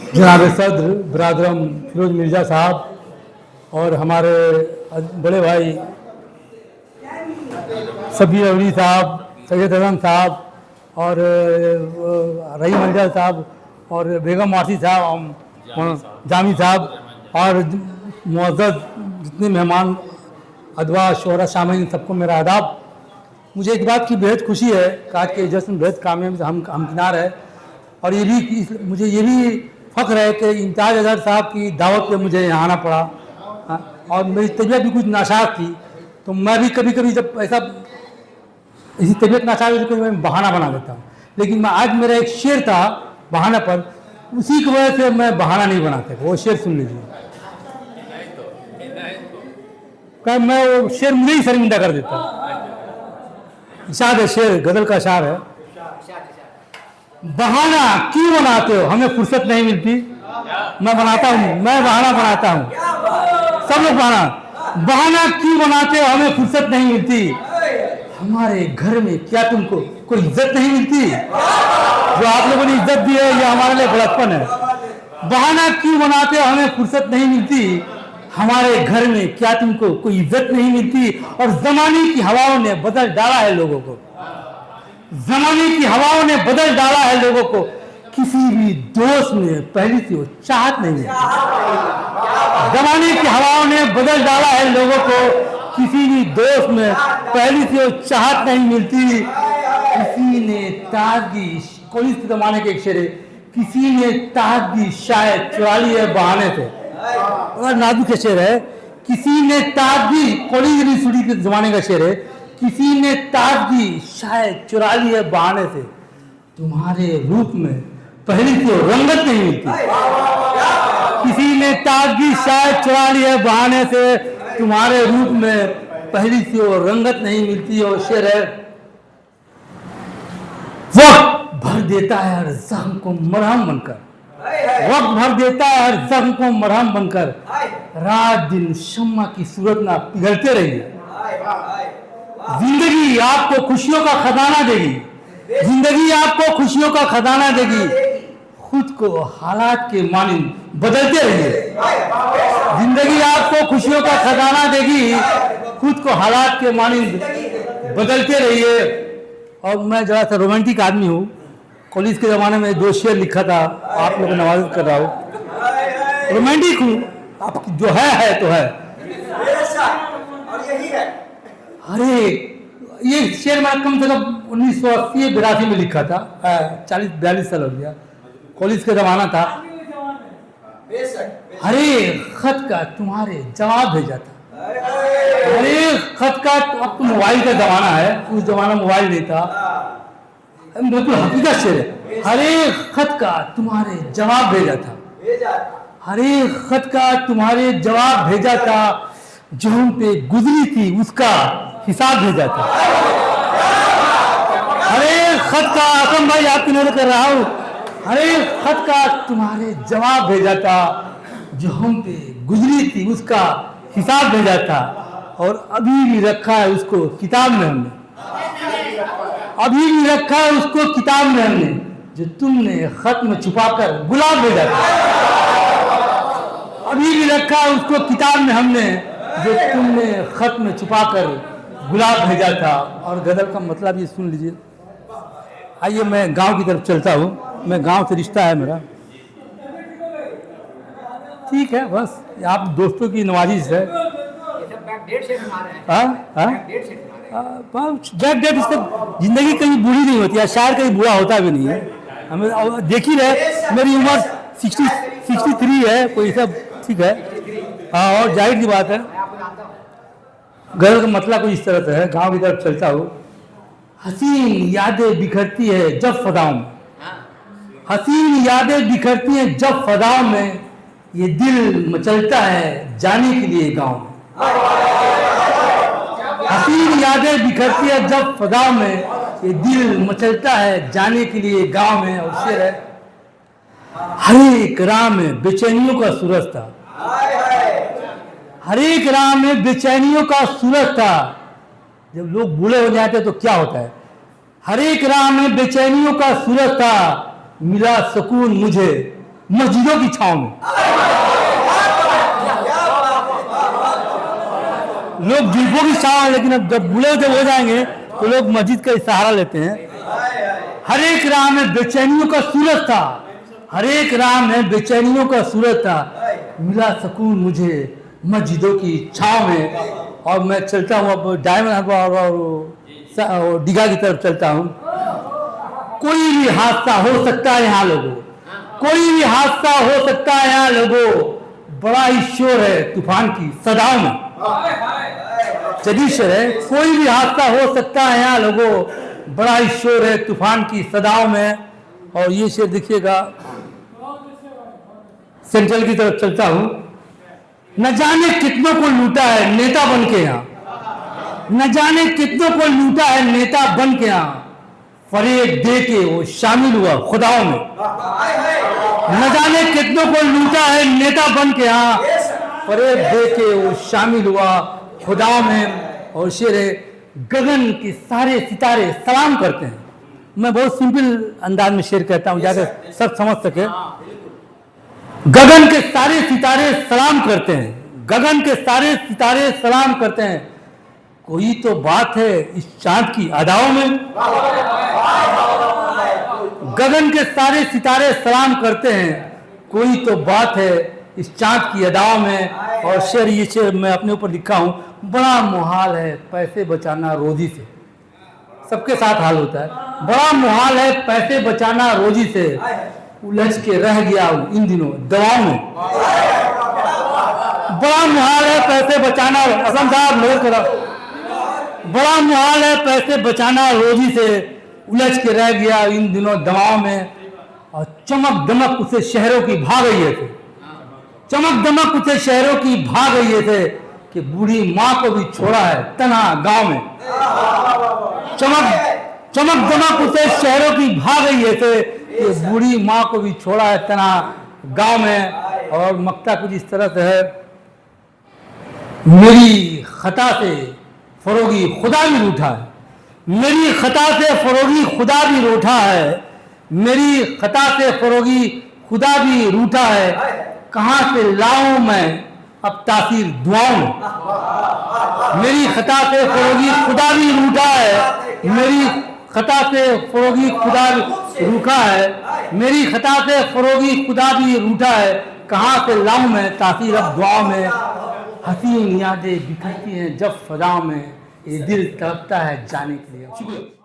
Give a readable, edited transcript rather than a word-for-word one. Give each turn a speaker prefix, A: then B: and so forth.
A: जनाब सदर बिरादरम फिरोज मिर्ज़ा साहब और हमारे बड़े भाई सबीर अवली साहब, सैयद हसन साहब और रहीम अंजल साहब और बेगम वासी साहब, जामी साहब और मुअज़्ज़ज़ जितने मेहमान अदवा शोहरा शामिल, सबको मेरा आदाब। मुझे एक बात की बेहद खुशी है कि आज के जश्न बेहद कामयाब हमकिनार है और मुझे ये भी फ़ख्र है कि इम्तियाज़ अज़हर साहब की दावत पे मुझे यहाँ आना पड़ा। और मेरी तबीयत भी कुछ नासाज थी, तो मैं भी कभी कभी जब ऐसा इसी तबीयत नासाज होती तो मैं बहाना बना देता हूँ, लेकिन मैं आज मेरा एक शेर था बहाना पर, उसी की वजह से मैं बहाना नहीं बनाता। वो शेर सुन लीजिए। मैं वो शेर मुझे ही शर्मिंदा कर देता। इशाद है, शेर गजल का शार है। बहाना क्यों बनाते हो, हमें फुर्सत नहीं मिलती। मैं बनाता हूँ, मैं बहाना बनाता हूँ। सब लोग बहाना क्यों बनाते हो, हमें फुर्सत नहीं मिलती। हमारे घर में क्या तुमको कोई इज्जत नहीं मिलती। जो आप लोगों ने इज्जत दी है ये हमारे लिए बड़प्पन है। बहाना क्यों बनाते हो, हमें फुर्सत नहीं मिलती। हमारे घर में क्या तुमको कोई इज्जत नहीं मिलती। और जमाने की हवाओं ने बदल डाला है लोगों को, जमाने की हवाओं ने बदल डाला है लोगों को। किसी भी दोस्त में पहली से वो चाहत नहीं है। जमाने की हवाओं ने बदल डाला है लोगों को। किसी भी दोस्त में पहली से वो चाहत नहीं मिलती। किसी ने ताजगी, कोई इस जमाने के एक शेर है, किसी ने ताजगी शायद चुरा ली है बहाने से। और नाजुक शेर है, किसी ने ताजगी, कोली सुड़ी के जमाने का शेर है, किसी ने ताजगी शायद चुरा ली है बहाने से। तुम्हारे रूप में पहली से रंगत नहीं मिलती। किसी ने ताजगी शायद चुरा ली है बहाने से। तुम्हारे रूप में पहली से वो रंगत नहीं मिलती। और शेर है, वक्त भर देता है हर जख्म को मरहम बनकर। वक्त भर देता है हर जख्म को मरहम बनकर। रात दिन शम्मा की सूरत ना पिघलते रहिए। जिंदगी आपको खुशियों का खजाना देगी। जिंदगी आपको खुशियों का खजाना देगी। खुद को हालात के मानिंद बदलते रहिए। जिंदगी आपको खुशियों का खजाना देगी। खुद को हालात के मानिंद बदलते रहिए। और मैं जरा सा रोमांटिक आदमी हूँ। कॉलेज के ज़माने में 2 शेर लिखा था, आप लोगों को नवाज़त कर रहा हूँ। रोमांटिक हूँ, आप जो है तो है। अरे ये शेर मैं कम से कम 1980-82 में लिखा था। 40-42 साल हो गया, कॉलेज का ज़माना था। अरे खत का तुम्हारे जवाब भेजा था। अरे खत का, अब तो मोबाइल का ज़माना है, उस ज़माना मोबाइल नहीं था। बिल्कुल हकीकत शेर है। हरे खत का तुम्हारे जवाब भेजा था। हरे खत का तुम्हारे जवाब भेजा था। जो हम पे गुजरी थी उसका हिसाब भेजा था। हरे खत का, आसम भाई आपकी नजर कर रहा हूँ। हरे खत का तुम्हारे जवाब भेजा था। जो हम पे गुजरी थी उसका हिसाब भेजा था। और अभी भी रखा है उसको किताब में हमने। अभी भी रखा है उसको किताब में हमने। जो तुमने खत में छुपाकर गुलाब भेजा था। अभी भी रखा है उसको किताब में हमने। जो तुमने खत में छुपाकर गुलाब भेजा था। और गजल का मतलब ये सुन लीजिए। आइए मैं गांव की तरफ चलता हूँ। मैं गांव से रिश्ता है मेरा। ठीक है, बस आप दोस्तों की नवाजिश है। बैक डेट इससे जिंदगी कहीं बुरी नहीं होती है, शायर कहीं बुरा होता भी नहीं है। हमें देख ही रहे, मेरी उम्र 63 है, कोई सब ठीक है। हाँ, और जाहिर की बात है। गजल का मतलब कुछ इस तरह से है। गांव की तरफ चलता हूँ। हसीन यादें बिखरती है जब फदाओं में। हसीन यादें बिखरती हैं जब फदाओं में। ये दिल मचलता है जाने के लिए गाँव में। हसीन यादें बिखरती है जब फदाओं में। ये दिल मचलता है जाने के लिए गाँव में। और शेर है, हर एक राह में बेचैनियों का सूरज था। हर एक राह में बेचैनियों का सूरज था। जब लोग बूढ़े हो जाते तो क्या होता है। हर एक राह में बेचैनियों का सूरज था। मिला सुकून मुझे मस्जिदों की छांव में। लोग जुल्फों की छांव है, लेकिन अब जब बूढ़े जब हो जाएंगे तो लोग मस्जिद का सहारा लेते हैं। हर एक राह में बेचैनियों का सूरज था, हर एक राह में बेचैनियों का सूरज था, मिला सुकून मुझे मस्जिदों की छांव में। और मैं चलता हूँ अब डायमंड हार्बर और दीघा की तरफ चलता हूँ। कोई भी हादसा हो सकता है यहाँ लोगों, कोई भी हादसा हो सकता है यहाँ लोगों, बड़ा ही शोर है तूफान की सदाओं में। चलिए है, कोई भी हादसा हो सकता है यहाँ लोगों, बड़ा ही शोर है तूफान की सदाओं में। और ये शेर देखिएगा, सेंट्रल की तरफ चलता हूं। न जाने कितनों को लूटा है नेता बन के यहाँ, न जाने कितनों को लूटा है नेता बन के यहाँ, फरेब दे के वो शामिल हुआ खुदाओं में। न जाने कितनों को लूटा है नेता बन के यहाँ, फरेब दे के वो शामिल हुआ खुदाओं में। और शेर है, गगन के सारे सितारे सलाम करते हैं। मैं बहुत सिंपल अंदाज में शेर कहता हूं, जाकर सब समझ सके। गगन के सारे सितारे सलाम करते हैं, गगन के सारे सितारे सलाम करते हैं, कोई तो बात है इस चांद की अदाओं में। गगन के सारे सितारे सलाम करते हैं, कोई तो बात है इस चांद की अदाओं में। और शेर, ये शेर मैं अपने ऊपर लिखा हूं, बड़ा मुहाल है पैसे बचाना रोजी से। सबके साथ हाल होता है, बड़ा मुहाल है पैसे बचाना रोजी से, उलझ के रह गया हूं इन दिनों दवाओं में। बड़ा मुहाल है पैसे बचाना, असम साहब लोग करा, बड़ा मुहाल है पैसे बचाना रोजी से, उलझ के रह गया इन दिनों दवाओं में। और चमक दमक उसे शहरों की भाग रही थे, चमक दमक उसे शहरों की भाग रही थे, कि बूढ़ी माँ को भी छोड़ा है तन्हा गांव में। चमक दमक उसे शहरों की भाग रही थे, कि बूढ़ी माँ को भी छोड़ा है तन्हा गांव में। और मक्ता कुछ इस तरह से है, मेरी खता से फरोगी खुदा भी रूठा है, मेरी खता से फरोगी खुदा भी रूठा है, मेरी खता से फरोगी खुदा भी रूठा है, कहाँ से लाऊं मैं अब तासीर दुआओं में। मेरी खता से फरोगी खुदा भी रूठा है, मेरी खता से फरोगी खुदा भी रूठा है, मेरी खता से फरोगी खुदा भी रूठा है, कहाँ से लाऊं मैं तासीर अब दुआओं में। हसीन यादें बिखरती हैं जब फजाओं में, ये दिल तड़पता है जाने के लिए। शुक्रिया।